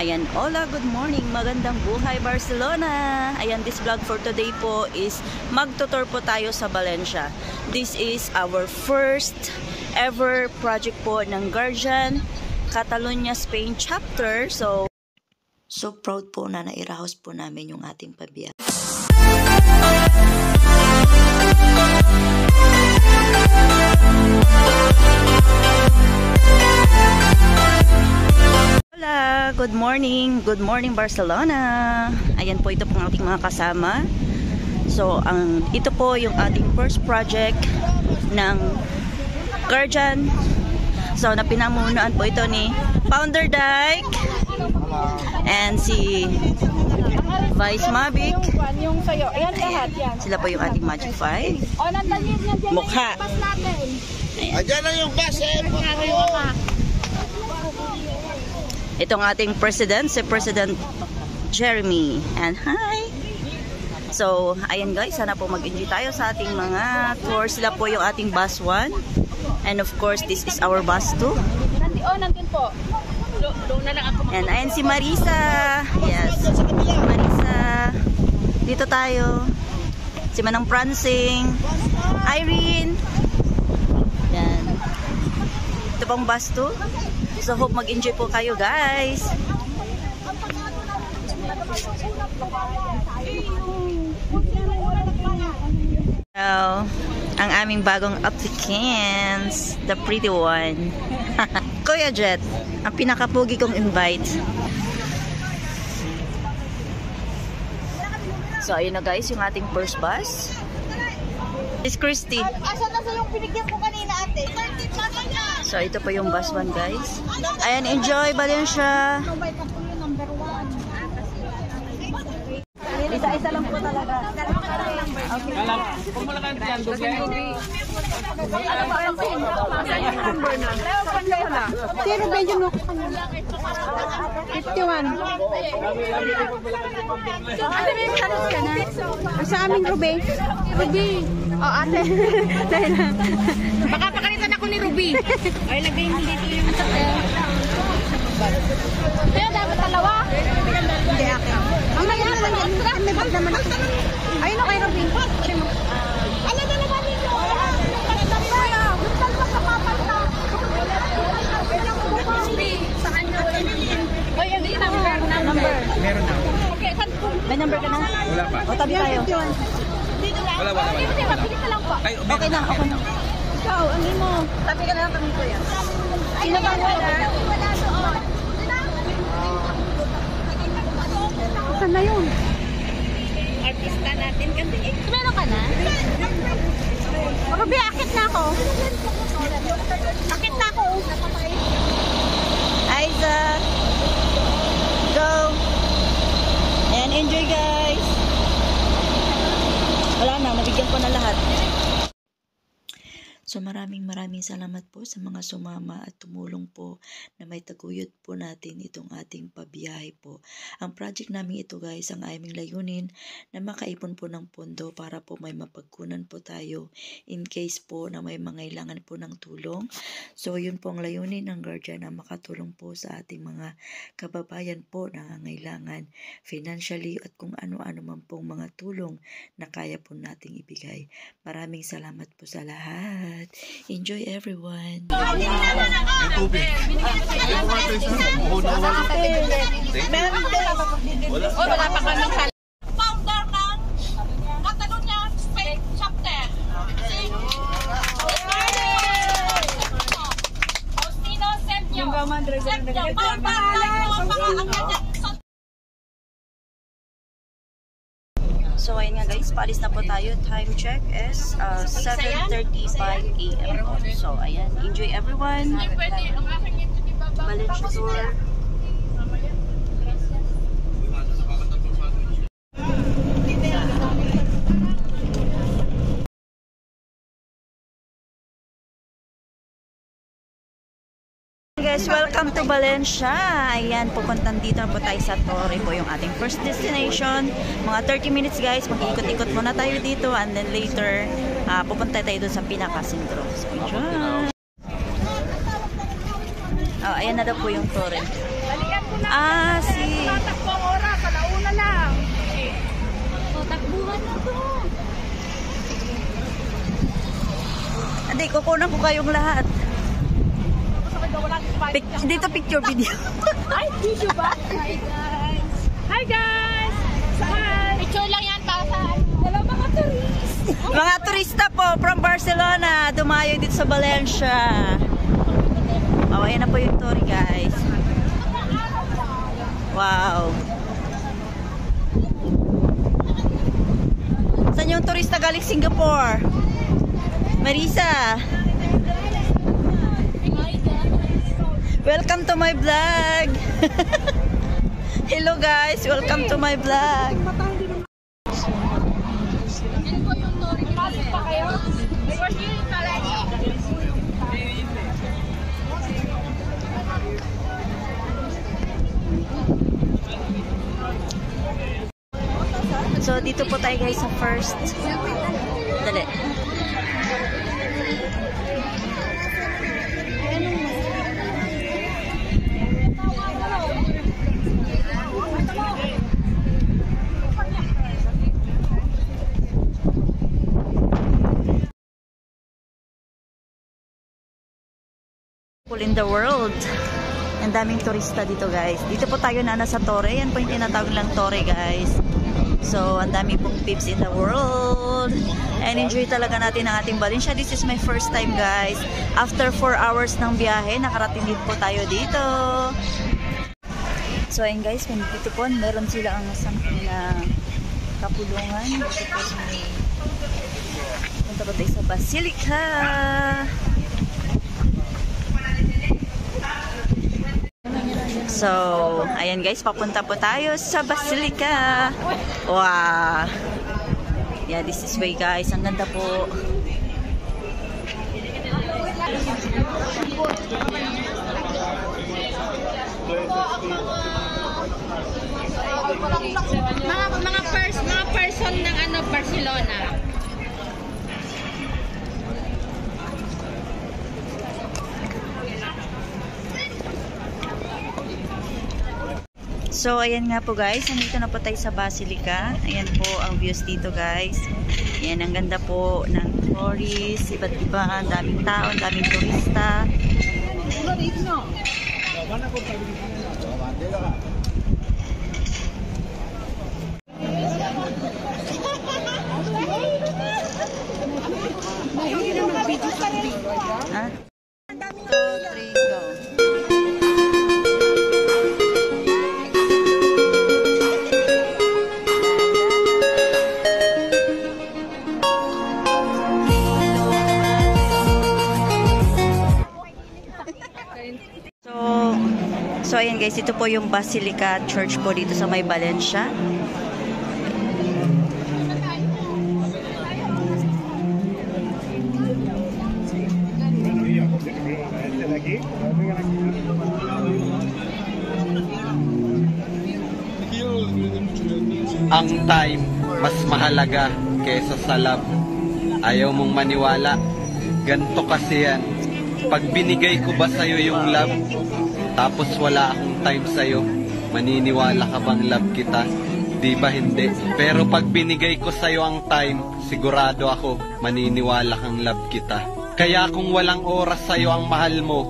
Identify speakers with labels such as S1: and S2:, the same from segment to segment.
S1: Ayan, hola, good morning, magandang buhay Barcelona. Ayan, this vlog for today po is magtutour po tayo sa Valencia. This is our first ever project po ng Guardian Catalonia Spain chapter. So proud po na nairaos po namin yung ating pabiyak. Hola, good morning Barcelona. Ayan po, ito pong ating mga kasama. So ito po yung ating first project ng Guardian. So napinamunuan po ito ni Founder Dyke and si Vice Mavic. Ayan, sila po yung ating Magic 5 mukha.
S2: Ayan na yung bus eh.
S1: Itong ating president, si President Jeremy. And hi! So, ayan guys, sana po mag-enjoy tayo sa ating mga tour. Sila po yung ating bus 1. And of course, this is our bus 2.
S3: Nandun po. Doon na lang ako.
S1: And ayan si Marisa. Yes, Marisa. Dito tayo. Si Manang Prancing. Irene. Yan. Ito pong bus 2. So hope mag-enjoy po kayo guys. So, ang aming bagong applicants, the pretty one. Kuya Jet, ang pinakapugi kong invite. So ayun na guys, yung ating first bus. Miss Christy.
S3: Asa na sa yung pinigyan ko kanina ate? 30 pa na yan.
S1: So ito po yung bus 1 guys. Ayan, enjoy Valencia.
S3: Number 1.
S1: Isa-isa lang po talaga. Okay.
S2: Kung wala kang dyan,
S3: Si Ruben yung nuko kanina. 51. Ate, may salis ka na. Sa aming Ruben. Ruby. Oh, ate. Baka pakalitan ako ni Ruby. Ay, lagay mo dito yung kaya dapat dalawa. Hindi akin. Mamaya na lang yan. May bag naman ako. Ayun o kay Ruby. Alam na naman dito. Saan nyo? O, yung number.
S2: Meron na.
S1: May number ka na?
S2: Wala pa.
S1: O, tabi tayo.
S3: Dito lang.
S2: Wala.
S3: Mabilis na lang po.
S2: Ay,
S1: Okay na, okay na.
S3: Ikaw, ang mo.
S1: Tabi ka na lang kami ko yan.
S3: Sino ba wala doon? Saan na yun? Artista natin kasi. Meron ka na? Ruby, akit na ako. Akit na ako.
S1: Aiza! Go! And enjoy guys! Wala na, nabigyan ko na lahat. So maraming salamat po sa mga sumama at tumulong po na may taguyod po natin itong ating pabiyahe po. Ang project namin ito guys, ang aming layunin na makaipon po ng pondo para po may mapagkunan po tayo in case po na may mangailangan po ng tulong. So yun po ang layunin ng Guardian, na makatulong po sa ating mga kababayan po na nangangailangan financially at kung ano-ano man pong mga tulong na kaya po nating ibigay. Maraming salamat po sa lahat. Enjoy everyone.
S2: Yung tubig.
S3: Wala pa kami sa founder ng Catalonia Spain chapter. Faustino Sergio.
S1: So ayun nga guys, paalis na po tayo. Time check is 7:35 AM. So ayan, enjoy everyone. Valencia tour. Guys, welcome to Valencia. Ayan, pupuntan dito po tayo sa Torre po yung ating first destination. Mga 30 minutes guys, mag-iikot-ikot muna tayo dito and then later pupunta tayo doon sa pinaka-sentro. So, enjoy! Oh, ayan na daw po yung Torre. Si Hindi, kukunan ko kayong lahat. Dito picture video.
S3: Ay, video ba? Hi guys! Hi guys! Hi! Picture lang yan para sa hello mga turist!
S1: Mga turista po from Barcelona, dumayo dito sa Valencia. Oh, ayan na po yung tour, guys. Wow. Saan yung turista galing Singapore? Marisa. Welcome to my vlog. Hello guys, welcome to my vlog.
S3: Pasok pa kayo?
S1: So dito po tayo guys sa first. Dali. In the world. Ang daming turista dito guys. Dito po tayo na nasa Torre. Yan po yung tinatawag lang Torre guys. So, ang dami pong peeps in the world. And enjoy talaga natin ang ating Valencia. This is my first time guys. After 4 hours ng biyahe, nakarating din po tayo dito. So, ayun guys, dito po, meron sila ang something na kapulungan. Dito po sa may punta po tayo sa Basilica. So, ayan guys, papunta po tayo sa Basilica. Wow! Yeah, this is way guys. Ang ganda po.
S3: Mga person ng Barcelona.
S1: So, ayan nga po guys. Nandito na po tayo sa Basilica. Ayan po ang views dito guys. Ayan, ang ganda po ng tourists. Iba't iba. Ang daming tao, ang daming turista. Ha? 2, 3, go. So ayan guys, ito po yung Basilica Church po dito sa may Valencia.
S4: Ang time mas mahalaga kaysa sa love. Ayaw mong maniwala. Ganto kasi yan. Pag binigay ko ba sa'yo yung love, tapos wala akong time sa'yo, maniniwala ka bang love kita? Di ba hindi? Pero pag binigay ko sa'yo ang time, sigurado ako, maniniwala kang love kita. Kaya kung walang oras sa'yo ang mahal mo,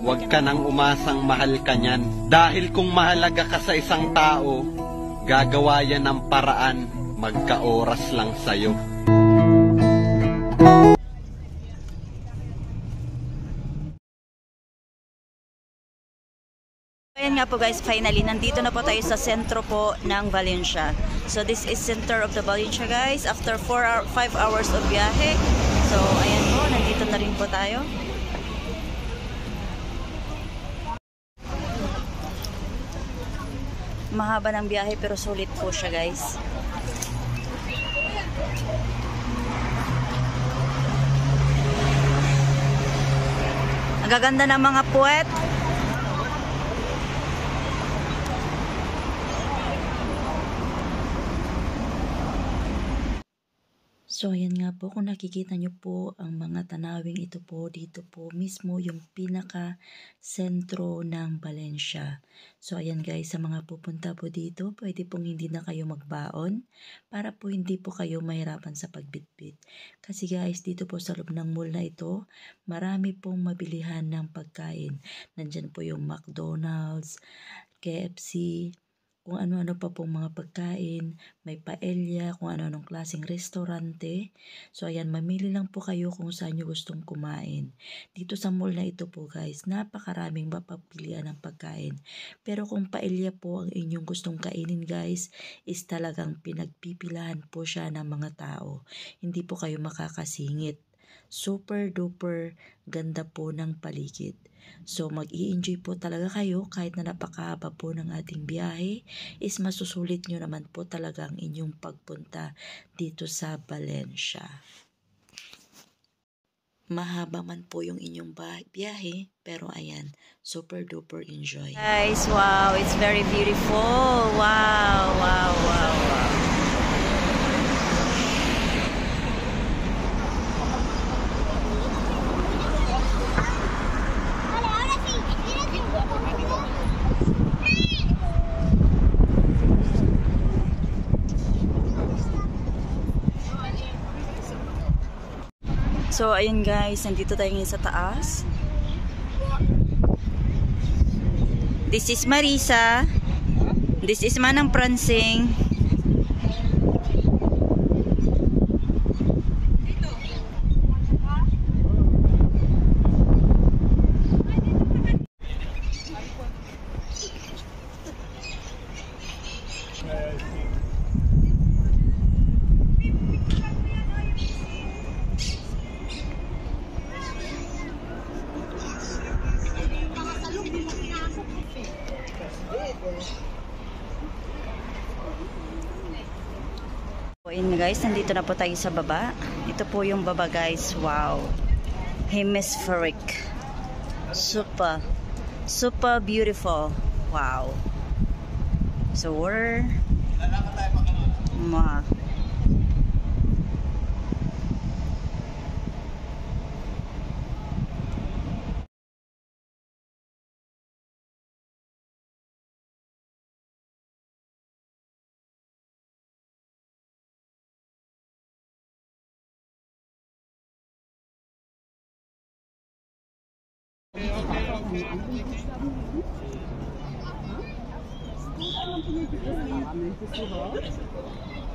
S4: huwag ka nang umasang mahal ka niyan. Dahil kung mahalaga ka sa isang tao, gagawa yan ng paraan, magka-oras lang sa'yo.
S1: Ayan nga po guys, finally, nandito na po tayo sa sentro po ng Valencia. So this is center of the Valencia guys, after 5 hours of biyahe. So ayan po, nandito na rin po tayo. Mahaba ng biyahe pero sulit po siya guys. Ang gaganda ng mga puwet. So, ayan nga po, kung nakikita nyo po ang mga tanawing ito po, dito po mismo yung pinaka-sentro ng Valencia. So, ayan guys, sa mga pupunta po dito, pwede pong hindi na kayo magbaon para po hindi po kayo mahirapan sa pagbitbit. Kasi guys, dito po sa loob ng mall na ito, marami pong mabilihan ng pagkain. Nandyan po yung McDonald's, KFC, kung ano-ano pa pong mga pagkain, may paella, kung ano-anong klaseng restaurante. So ayan, mamili lang po kayo kung saan nyo gustong kumain. Dito sa mall na ito po guys, napakaraming mapapilian ng pagkain. Pero kung paella po ang inyong gustong kainin guys, is talagang pinagpipilahan po siya ng mga tao. Hindi po kayo makakasingit. Super duper ganda po ng paligid. So mag-i-enjoy po talaga kayo kahit na napakahaba po ng ating biyahe, is masusulit nyo naman po talaga ang inyong pagpunta dito sa Valencia. Mahaba man po yung inyong biyahe, pero ayan, super duper enjoy.
S5: Guys, wow, it's very beautiful. Wow, wow, wow, wow. So, ayun guys, nandito tayo ngayon sa taas. This is Marisa. This is Manang Pransing. Ayun guys, nandito na po tayo sa baba. Ito po yung baba guys. Wow. Hemispheric. Super beautiful. Wow. So we're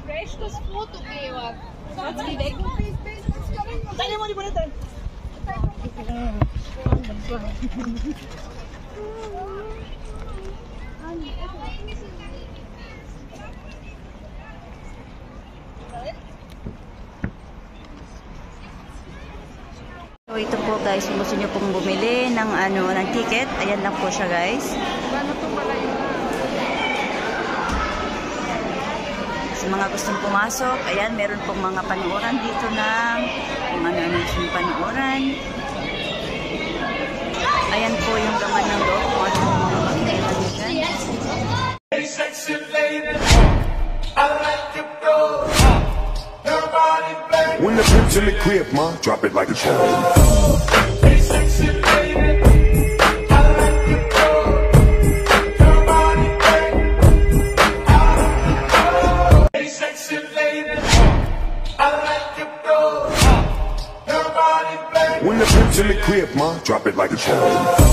S3: Fresh das Foto gehen. Sonst geh weg. Deine Mutti wurde dann.
S5: So ito po guys, kung gusto nyo pong bumili ng ng ticket, ayan lang po siya guys. Sa mga gustong pumasok, ayan, meron pong mga panuoran dito na kung ano-ano yung panuoran. Ayan po yung laman ng loob, kung ano yung mga makikita nyo dyan.
S6: Hey sexy lady, I like your flow. Your body black. When the pimp's in the crib, ma, drop it like it's home. Hey sexy lady, I like your flow. Your body black. Hey sexy lady, I like your flow. Your body black. When the pimp's in the crib, ma, drop it like it's home.